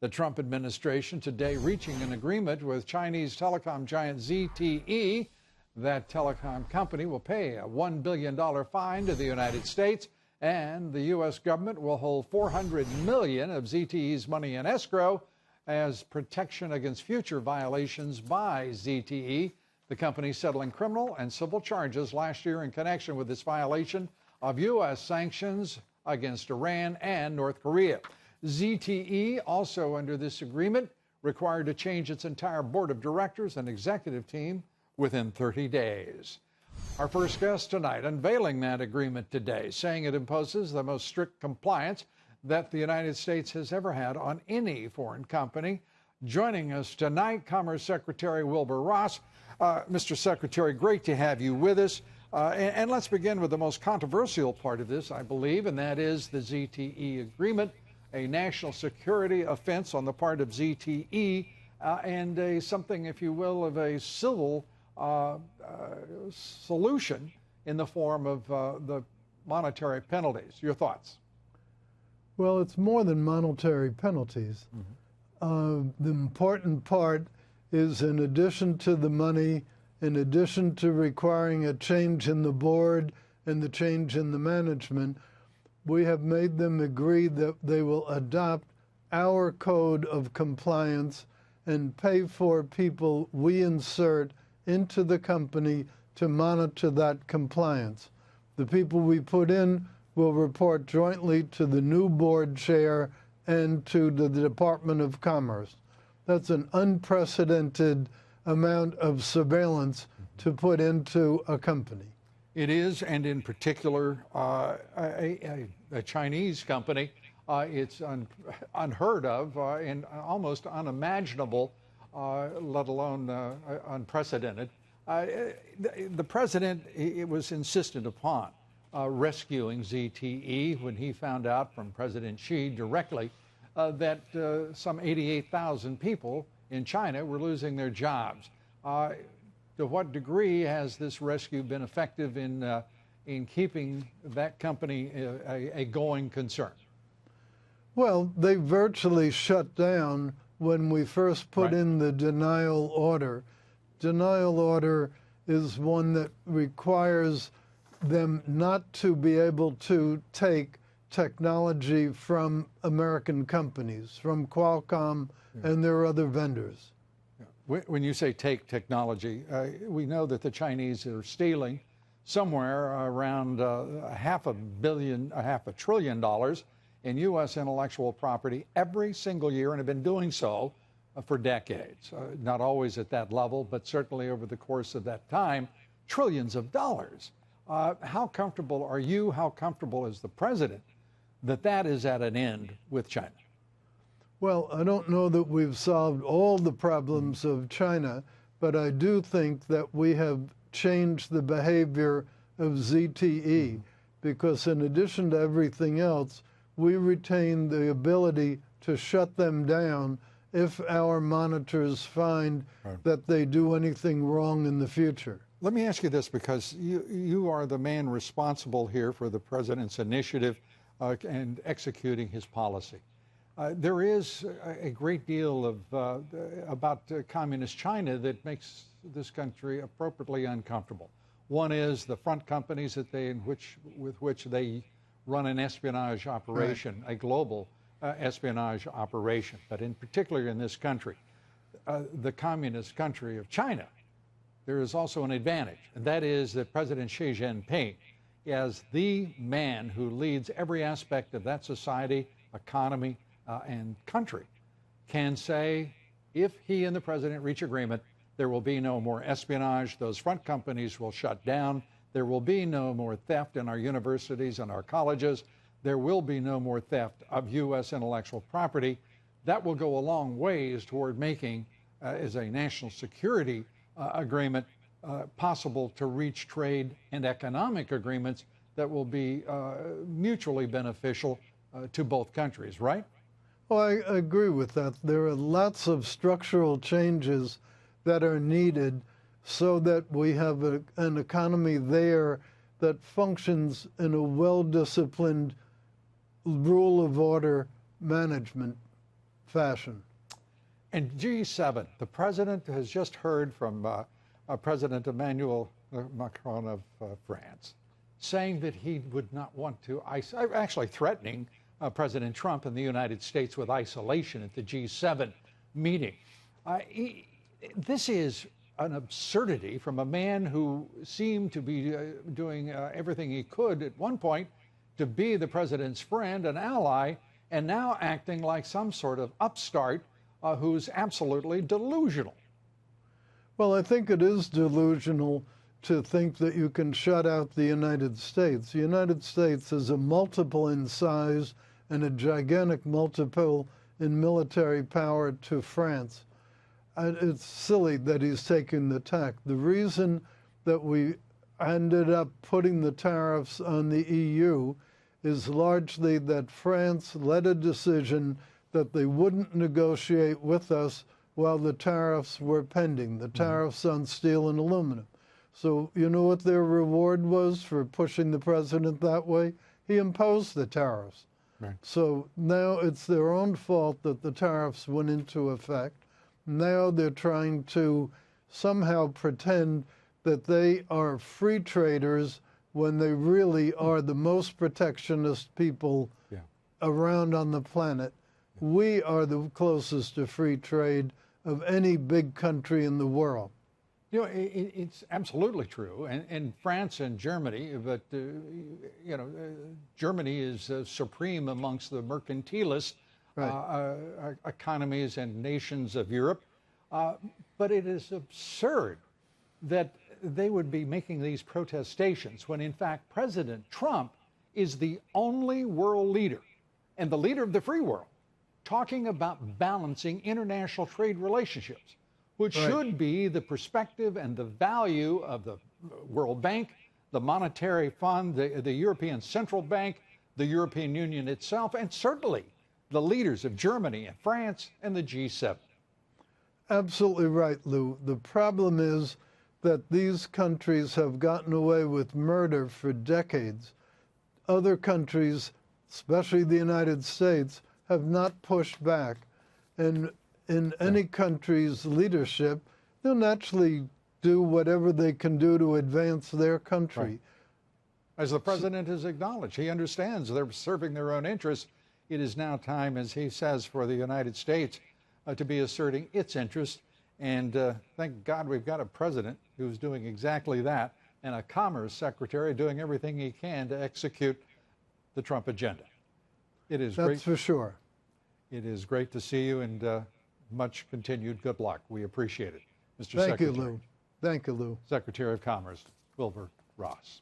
The Trump administration today reaching an agreement with Chinese telecom giant ZTE. That telecom company will pay a $1 billion fine to the United States, and the U.S. government will hold $400 million of ZTE's money in escrow as protection against future violations by ZTE. The company settling criminal and civil charges last year in connection with its violation of U.S. sanctions against Iran and North Korea. ZTE, also under this agreement, required to change its entire board of directors and executive team within 30 days. Our first guest tonight unveiling that agreement today, saying it imposes the most strict compliance that the United States has ever had on any foreign company. Joining us tonight, Commerce Secretary Wilbur Ross. Mr. Secretary, great to have you with us. And let's begin with the most controversial part of this, I believe, and that is the ZTE agreement, a national security offense on the part of ZTE, and something, if you will, of a civil solution in the form of the monetary penalties. Your thoughts? Well, it's more than monetary penalties. The important part is, in addition to the money, in addition to requiring a change in the board and the change in the management, we have made them agree that they will adopt our code of compliance and pay for people we insert into the company to monitor that compliance. The people we put in will report jointly to the new board chair and to the Department of Commerce. That's an unprecedented amount of surveillance to put into a company. It is, and in particular, a Chinese company. It's unheard of and almost unimaginable, let alone unprecedented. The president, it was insistent upon rescuing ZTE when he found out from President Xi directly that some 88,000 people in China were losing their jobs. To what degree has this rescue been effective in keeping that company a going concern? Well, they virtually shut down when we first put in the denial order. Denial order is one that requires them not to be able to take technology from American companies, from Qualcomm and their other vendors. When you say take technology, we know that the Chinese are stealing somewhere around $500 billion in U.S. intellectual property every single year, and have been doing so for decades. Not always at that level, but certainly over the course of that time, trillions of dollars. How comfortable are you, how comfortable is the president that that is at an end with China? Well, I don't know that we've solved all the problems of China, but I do think that we have changed the behavior of ZTE, because in addition to everything else, we retain the ability to shut them down if our monitors find that they do anything wrong in the future. Let me ask you this, because you are the man responsible here for the president's initiative and executing his policy. There is a great deal of about communist China that makes this country appropriately uncomfortable. One is the front companies that with which they run an espionage operation, a global espionage operation. But in particular in this country, the communist country of China, there is also an advantage, and that is that President Xi Jinping, as the man who leads every aspect of that society, economy, and country, can say, if he and the president reach agreement, there will be no more espionage, those front companies will shut down, there will be no more theft in our universities and our colleges, there will be no more theft of U.S. intellectual property. That will go a long ways toward making, as a national security agreement, possible to reach trade and economic agreements that will be mutually beneficial to both countries, right? Well, I agree with that. There are lots of structural changes that are needed so that we have an economy there that functions in a well-disciplined rule of order management fashion. And G7, the president has just heard from President Emmanuel Macron of France, saying that he would not want to, actually threatening President Trump and the United States with isolation at the G7 meeting. This is an absurdity from a man who seemed to be doing everything he could at one point to be the president's friend and ally, and now acting like some sort of upstart who's absolutely delusional. Well, I think it is delusional to think that you can shut out the United States. The United States is a multiple in size and a gigantic multiple in military power to France. It's silly that he's taking the tack. The reason that we ended up putting the tariffs on the EU is largely that France led a decision that they wouldn't negotiate with us while the tariffs were pending, the tariffs on steel and aluminum. So you know what their reward was for pushing the president that way? He imposed the tariffs. Right. So now it's their own fault that the tariffs went into effect. Now they're trying to somehow pretend that they are free traders when they really are the most protectionist people around on the planet. We are the closest to free trade of any big country in the world. You know, it's absolutely true. And France and Germany, but, you know, Germany is supreme amongst the mercantilist economies and nations of Europe. But it is absurd that they would be making these protestations when, in fact, President Trump is the only world leader and the leader of the free world talking about balancing international trade relationships, which should be the perspective and the value of the World Bank, the Monetary Fund, the European Central Bank, the European Union itself, and certainly the leaders of Germany and France and the G7. Absolutely right, Lou. The problem is that these countries have gotten away with murder for decades. Other countries, especially the United States, have not pushed back. And in any country's leadership, they'll naturally do whatever they can do to advance their country. Right. As the president has acknowledged, he understands they're serving their own interests. It is now time, as he says, for the United States to be asserting its interests. And thank God we've got a president who's doing exactly that, and a Commerce Secretary doing everything he can to execute the Trump agenda. It is That's for sure. It is great to see you, and much continued good luck. We appreciate it, Mr. Thank Secretary. you, Lou. Thank you, Lou. Secretary of Commerce, Wilbur Ross.